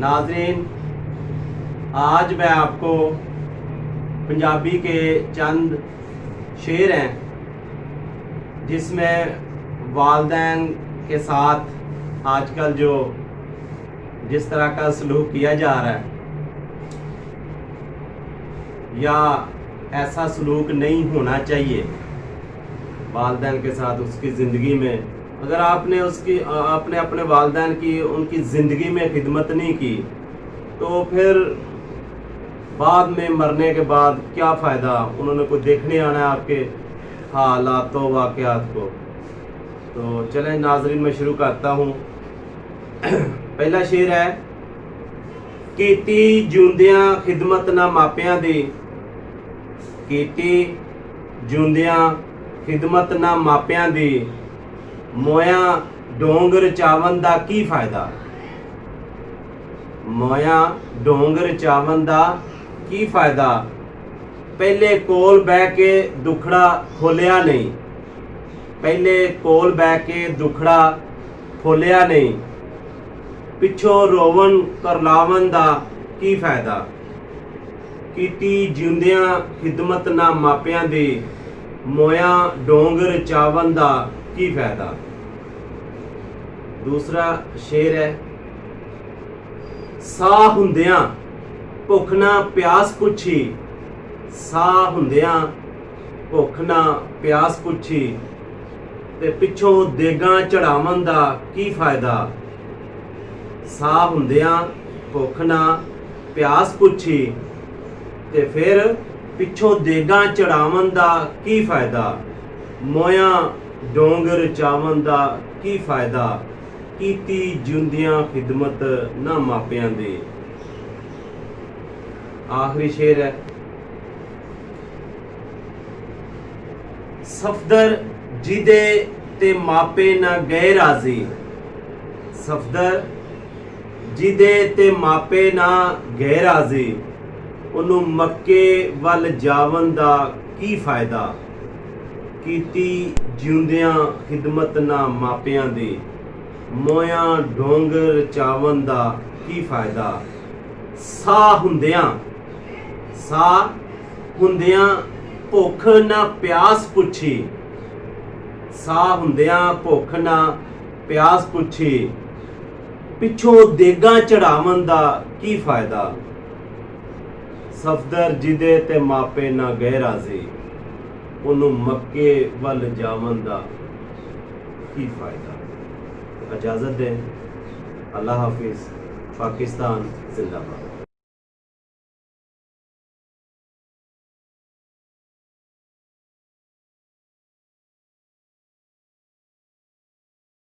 नाज़रीन, आज मैं आपको पंजाबी के चंद शेर हैं जिसमें वालिदैन के साथ आजकल जिस तरह का सलूक किया जा रहा है या ऐसा सलूक नहीं होना चाहिए वालिदैन के साथ उसकी ज़िंदगी में। अगर आपने अपने वालिदैन की उनकी ज़िंदगी में खिदमत नहीं की तो फिर बाद में मरने के बाद क्या फ़ायदा। उन्होंने कोई देखने आना है आपके हालात वाक़यात को। तो चलें नाज़रीन, मैं शुरू करता हूँ। पहला शेर है, कीती जूंदियां खिदमत ना मापियां दी, कीती जूंदियां खिदमत ना मापियां दी, मोया डोंगर चावन दा की फायदा। मोया डोंगर चावन दा की फायदा, पहले कोल बह के दुखड़ा खोलिया नहीं, पहले कोल बह के दुखड़ा खोलिया नहीं, पिछों रोवन करलावन दा की फायदा। कीती जिंदियां खिदमत ना मापियां दी, मोया डोंगर चावन दा की फायदा। दूसरा शेर है, साह हुंदियां भुख ना प्यास पुछी, साह हुंदियां भुख ना प्यास पुछी, ते पिछों देगां चढ़ावन दा की फायदा। साह हुंदियां भुख ना प्यास पुछी ते फिर पिछों देगां चढ़ावन दा की फायदा। मोया डोंगर चावन दा की फायदा, कीती जिंदियां खिदमत ना मापियां दी। आखिरी शेर है, सफदर जिदे ते मापे ना गए राजी, सफदर जिदे ते मापे ना गए राजी, उन्हों मक्के वल जावन दा की फायदा। कीती जिंदियां खिदमत ना मापियां दी, मोया डोंगर चावन दा की फायदा। साह हुंदियां भुख ना प्यास पुछी, साह हुंदियां भुख ना प्यास पुछी, पिछों देगां चढ़ावन दा की फायदा। सफदर जिदे ते मापे ना गए राजी, उन्हों मक्के वल जावन दा की फायदा। इजाज़त दें। अल्लाह हाफिज़। पाकिस्तान जिंदाबाद।